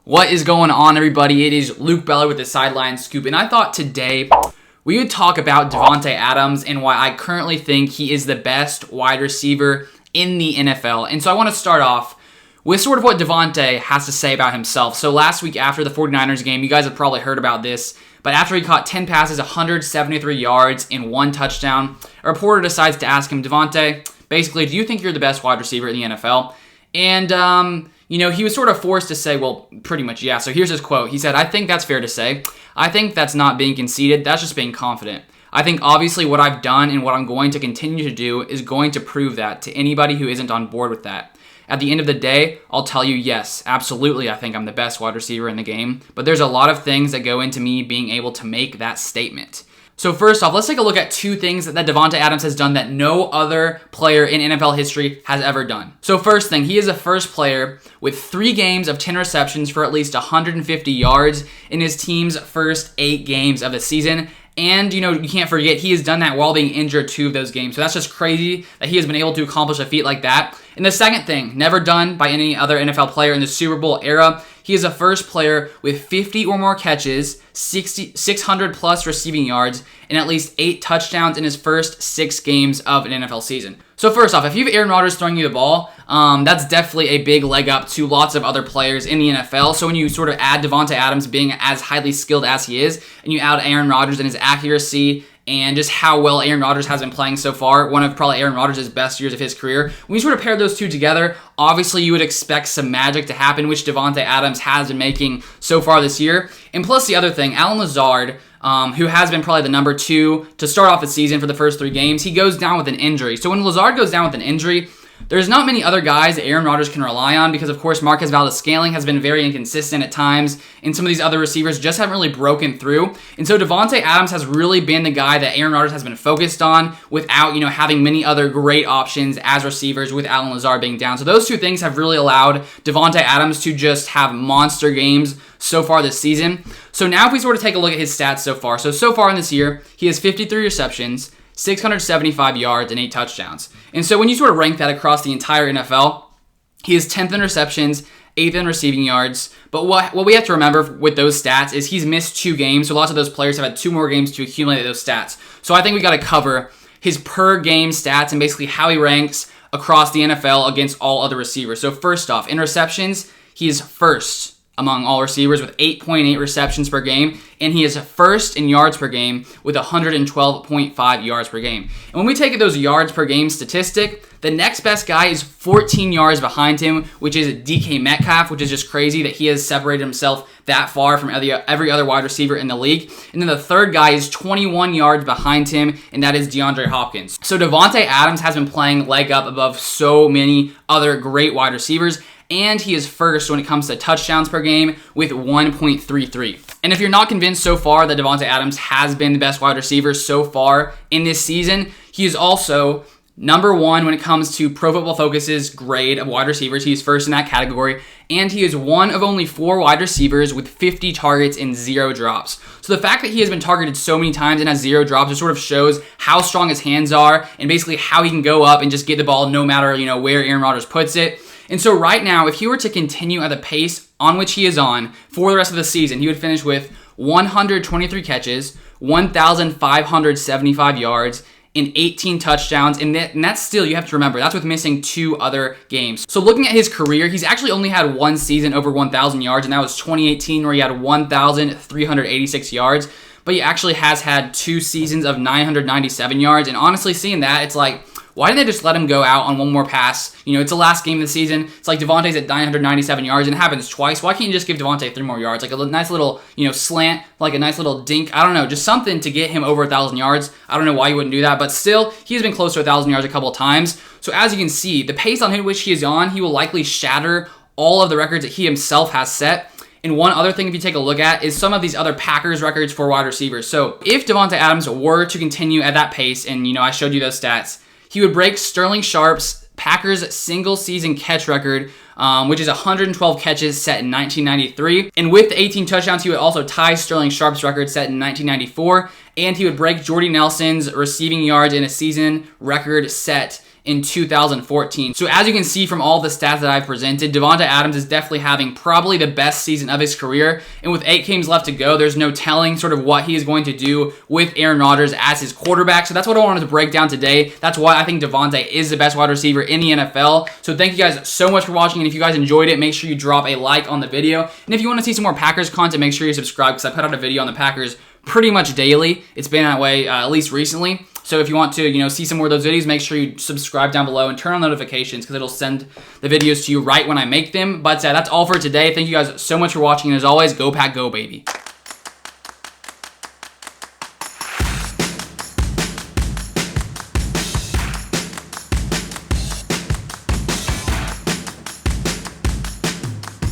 What is going on, everybody? It is Luke Bella with the Sideline Scoop, and I thought today we would talk about Davante Adams and why I currently think he is the best wide receiver in the NFL. And so I want to start off with sort of what Davante has to say about himself. So last week after the 49ers game, you guys have probably heard about this, but after he caught 10 passes, 173 yards, and 1 touchdown, a reporter decides to ask him, Davante, basically, do you think you're the best wide receiver in the NFL? And, he was sort of forced to say, well, pretty much, yeah. So here's his quote. He said, I think that's fair to say. I think that's not being conceited. That's just being confident. I think obviously what I've done and what I'm going to continue to do is going to prove that to anybody who isn't on board with that. At the end of the day, I'll tell you, yes, absolutely, I think I'm the best wide receiver in the game. But there's a lot of things that go into me being able to make that statement. So first off, let's take a look at 2 things that Davante Adams has done that no other player in NFL history has ever done. So first thing, he is the first player with 3 games of 10 receptions for at least 150 yards in his team's first 8 games of the season. And, you can't forget, he has done that while being injured 2 of those games. So that's just crazy that he has been able to accomplish a feat like that. And the second thing, never done by any other NFL player in the Super Bowl era, he is the first player with 50 or more catches, 600 plus receiving yards, and at least 8 touchdowns in his first 6 games of an NFL season. So first off, if you have Aaron Rodgers throwing you the ball, that's definitely a big leg up to lots of other players in the NFL. So when you sort of add Davante Adams being as highly skilled as he is, and you add Aaron Rodgers and his accuracy, and just how well Aaron Rodgers has been playing so far, one of probably Aaron Rodgers' best years of his career. When you sort of pair those 2 together, obviously you would expect some magic to happen, which Davante Adams has been making so far this year. And plus the other thing, Allen Lazard, who has been probably the number 2 to start off the season for the first 3 games, he goes down with an injury. So when Lazard goes down with an injury, there's not many other guys that Aaron Rodgers can rely on because, of course, Marquez Valdes-Scantling has been very inconsistent at times, and some of these other receivers just haven't really broken through. And so Davante Adams has really been the guy that Aaron Rodgers has been focused on without, having many other great options as receivers with Allen Lazard being down. So those 2 things have really allowed Davante Adams to just have monster games so far this season. So now if we sort of take a look at his stats so far. So far in this year, he has 53 receptions, 675 yards, and 8 touchdowns. And so when you sort of rank that across the entire NFL, he is 10th in receptions, 8th in receiving yards. But what we have to remember with those stats is he's missed 2 games, so lots of those players have had 2 more games to accumulate those stats. So I think we got to cover his per game stats and basically how he ranks across the NFL against all other receivers. So first off, in receptions, he is first among all receivers with 8.8 receptions per game, and he is first in yards per game with 112.5 yards per game. And when we take those yards per game statistic, the next best guy is 14 yards behind him, which is DK Metcalf, which is just crazy that he has separated himself that far from every other wide receiver in the league. And then the third guy is 21 yards behind him, and that is DeAndre Hopkins. So Davante Adams has been playing leg up above so many other great wide receivers, and he is first when it comes to touchdowns per game with 1.33. And if you're not convinced so far that Davante Adams has been the best wide receiver so far in this season, he is also number 1 when it comes to Pro Football Focus's grade of wide receivers. He is first in that category, and he is one of only 4 wide receivers with 50 targets and 0 drops. So the fact that he has been targeted so many times and has 0 drops, it sort of shows how strong his hands are and basically how he can go up and just get the ball no matter, where Aaron Rodgers puts it. And so right now, if he were to continue at the pace on which he is on for the rest of the season, he would finish with 123 catches, 1,575 yards, and 18 touchdowns. And that's still, you have to remember, that's with missing 2 other games. So looking at his career, he's actually only had 1 season over 1,000 yards, and that was 2018, where he had 1,386 yards. But he actually has had 2 seasons of 997 yards. And honestly, seeing that, it's like, why didn't they just let him go out on one more pass? It's the last game of the season. It's like Davante's at 997 yards, and it happens twice. Why can't you just give Davante 3 more yards? Like a nice little, slant, like a nice little dink. I don't know, just something to get him over 1,000 yards. I don't know why you wouldn't do that, but still, he's been close to 1,000 yards a couple of times. So as you can see, the pace on which he is on, he will likely shatter all of the records that he himself has set. And one other thing, if you take a look at, is some of these other Packers records for wide receivers. So if Davante Adams were to continue at that pace, and I showed you those stats, he would break Sterling Sharp's Packers single-season catch record, which is 112 catches set in 1993. And with the 18 touchdowns, he would also tie Sterling Sharp's record set in 1994, and he would break Jordy Nelson's receiving yards in a season record set in 2014. So as you can see from all the stats that I've presented, Davante Adams is definitely having probably the best season of his career. And with 8 games left to go, there's no telling sort of what he is going to do with Aaron Rodgers as his quarterback. So that's what I wanted to break down today. That's why I think Davante is the best wide receiver in the NFL. So thank you guys so much for watching. And if you guys enjoyed it, make sure you drop a like on the video. And if you want to see some more Packers content, make sure you subscribe because I put out a video on the Packers pretty much daily. It's been that way at least recently. So if you want to, see some more of those videos, make sure you subscribe down below and turn on notifications because it'll send the videos to you right when I make them. But that's all for today. Thank you guys so much for watching. And as always, go Pack, go baby.